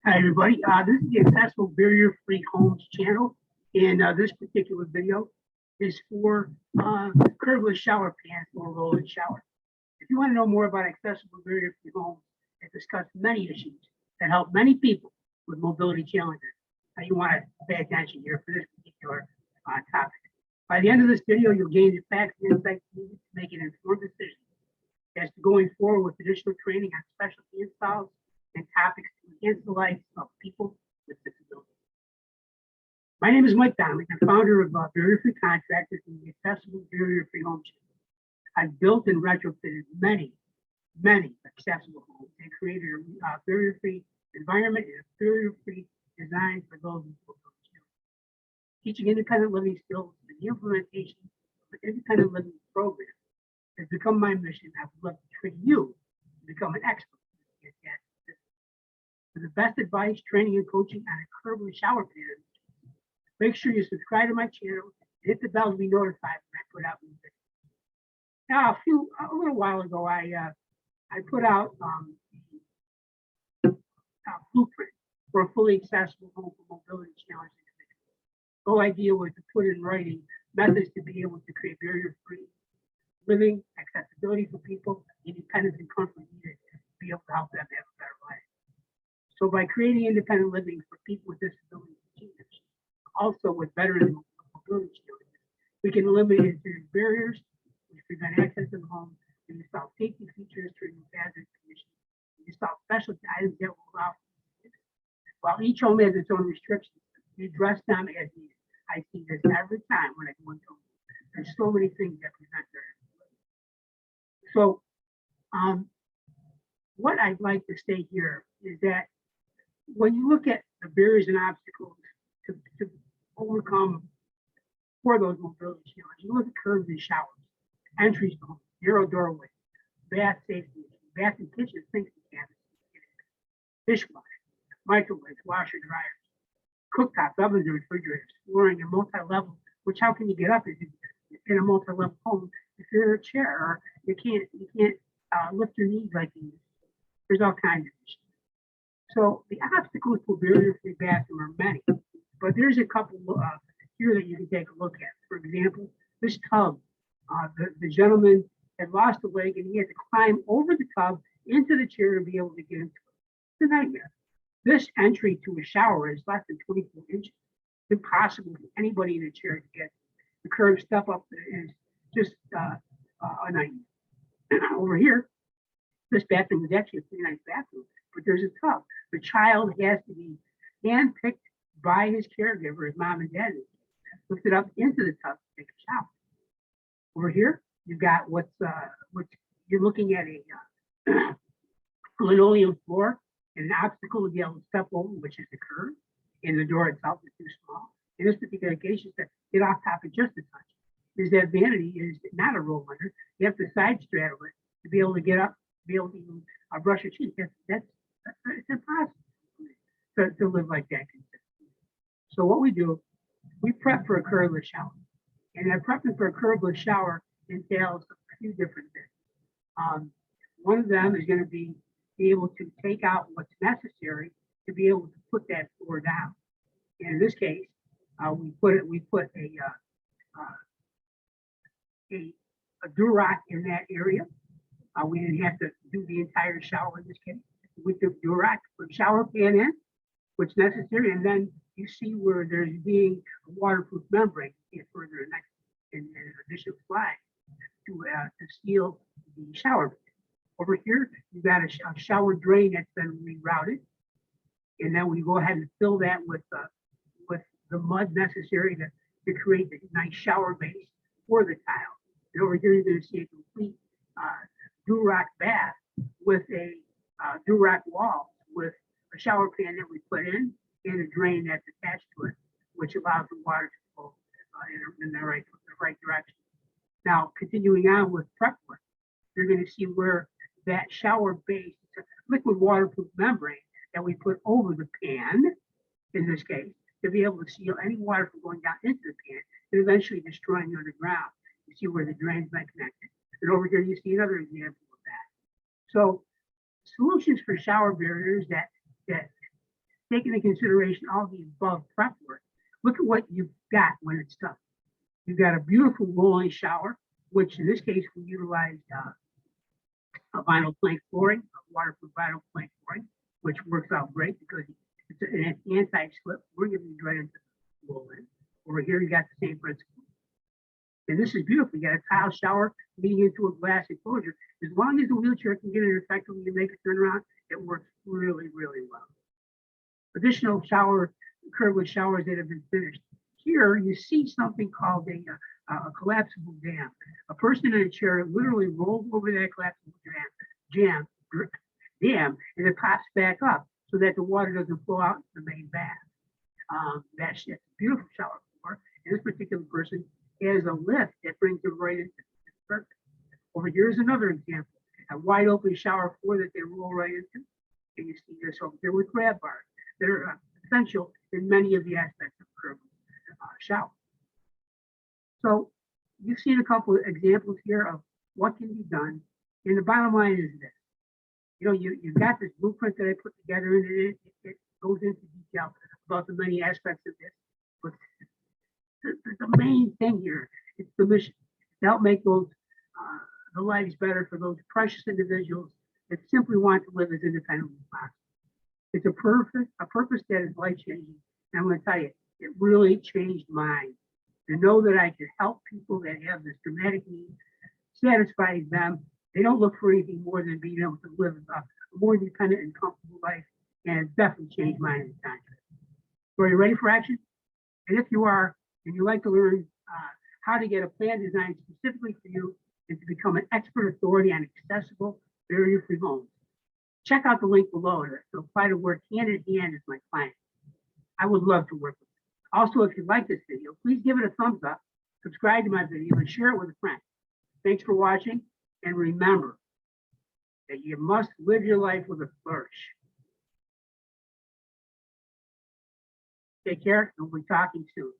Hi, everybody. This is the Accessible Barrier-Free Homes channel, and this particular video is for curbless shower pans or roll-in shower. If you want to know more about accessible barrier-free homes and discuss many issues that help many people with mobility challenges, you want to pay attention here for this particular topic. By the end of this video, you'll gain the facts and insights needed to make an informed decision as to going forward with additional training on specialty installs and topics to enhance the lives of people with disabilities. My name is Mike Donnelly. I'm founder of Barrier-Free Contractors and the Accessible Barrier-Free Home Channel. I've built and retrofitted many accessible homes and created a barrier-free environment and a barrier-free design for those with mobility challenges. Teaching independent living skills and the implementation of an independent living program has become my mission. I would love to train you to become an expert in that. For the best advice, training, and coaching on a curbless shower pan, make sure you subscribe to my channel and hit the bell to be notified when I put out new videos. Now, a little while ago, I put out a blueprint for a fully accessible home for mobility challenged individuals. The whole idea was to put in writing methods to be able to create barrier-free living, accessibility for people, independence and comfort needed to be able to help them have a better life. So by creating independent living for people with disabilities and seniors, also with veterans with mobility challenges, we can eliminate serious barriers, which prevent access to the home, and install safety features to remove hazardous conditions, and install specialty items that will allow. While each home has its own restrictions, we address them as needed. I see this every time when I go into a home. There's so many things that prevent their living. So what I'd like to say here is that when you look at the barriers and obstacles to overcome for those mobility challenges, you look at curbs and showers, entries to homes, narrow doorways, bath safety, bath and kitchen sinks and cabinets, dishwasher, microwaves, washer, dryers, cooktops, ovens, and refrigerators, flooring, and multi-level. Which how can you get up in a multi-level home if you're in a chair or you can't lift your knees like you used to? There's all kinds of issues. So the obstacles to a barrier-free bathroom are many, but there's a couple here that you can take a look at. For example, this tub, the gentleman had lost a leg and he had to climb over the tub into the chair to be able to get into it. It's a nightmare. This entry to a shower is less than 24 inches. It's impossible for anybody in a chair to get. The curved step up is just a nightmare. Over here, this bathroom is actually a pretty nice bathroom, but there's a tub. The child has to be handpicked by his caregiver, his mom and dad, lifted up into the tub to take a shower. Over here, you've got what you're looking at a linoleum floor and an obstacle to be able to step over, which is the curb, and the door itself is too small. In this particular case, you have to get off top of just a touch. Is that vanity is not a roll under. You have to side straddle it to be able to get up, to be able to even brush your teeth. That's it's impossible to live like that consistently. So what we do, we prep for a curbless shower. And that prepping for a curbless shower entails a few different things. One of them is going to be able to take out what's necessary to be able to put that floor down. And in this case, we put a Durac in that area. We didn't have to do the entire shower in this case. We took Durac, put shower pan in, what's necessary, and then you see where there's being a waterproof membrane further next in additional slide to seal the shower pan. Over here, you've got a shower drain that's been rerouted, and then we go ahead and fill that with the mud necessary to create the nice shower base for the tile. And over here, you're going to see a complete Durac bath with a Durac wall with a shower pan that we put in and a drain that's attached to it, which allows the water to flow in the right direction. Now, continuing on with prep work, you're going to see where that shower base, it's a liquid waterproof membrane that we put over the pan, in this case, to be able to seal any water from going down into the pan and eventually destroying the underground. You see where the drain's been connected. And over here, you see another example of that. So solutions for shower barriers that take into consideration all the above prep work, look at what you've got when it's done. You've got a beautiful rolling shower, which in this case we utilized a vinyl plank flooring, a waterproof vinyl plank flooring, which works out great because it's an anti-slip. We're giving you right into the roll in. Over here, you got the same principle. And this is beautiful. You got a tile shower leading into a glass enclosure. As long as the wheelchair can get it effectively and make a turnaround, it works really, really well. Additional curbless showers that have been finished. Here, you see something called a collapsible dam. A person in a chair literally rolls over that collapsible dam, and it pops back up so that the water doesn't flow out into the main bath. That's a beautiful shower floor. And this particular person has a lift that brings it right into the perfect. Over here is another example, a wide open shower floor that they roll right into. And you see this over here with grab bars that are essential in many of the aspects of curbless shower. So you've seen a couple of examples here of what can be done. And the bottom line is this. You know, you've got this blueprint that I put together, and it goes into detail about the many aspects of this. But the main thing here is the mission to help make those the lives better for those precious individuals that simply want to live as independently as possible. It's a purpose that is life-changing. And I'm going to tell you, it really changed mine. To know that I can help people that have this dramatic need, satisfy them. They don't look for anything more than being able to live a more independent and comfortable life. And it definitely changed mine in the time. So are you ready for action? And if you are, and you'd like to learn how to get a plan designed specifically for you and to become an expert authority on accessible, barrier-free homes, check out the link below to apply to work hand in hand with my client. I would love to work with you. Also, if you like this video, please give it a thumbs up, subscribe to my video, and share it with a friend. Thanks for watching, and remember that you must live your life with a flourish. Take care, and we'll be talking soon.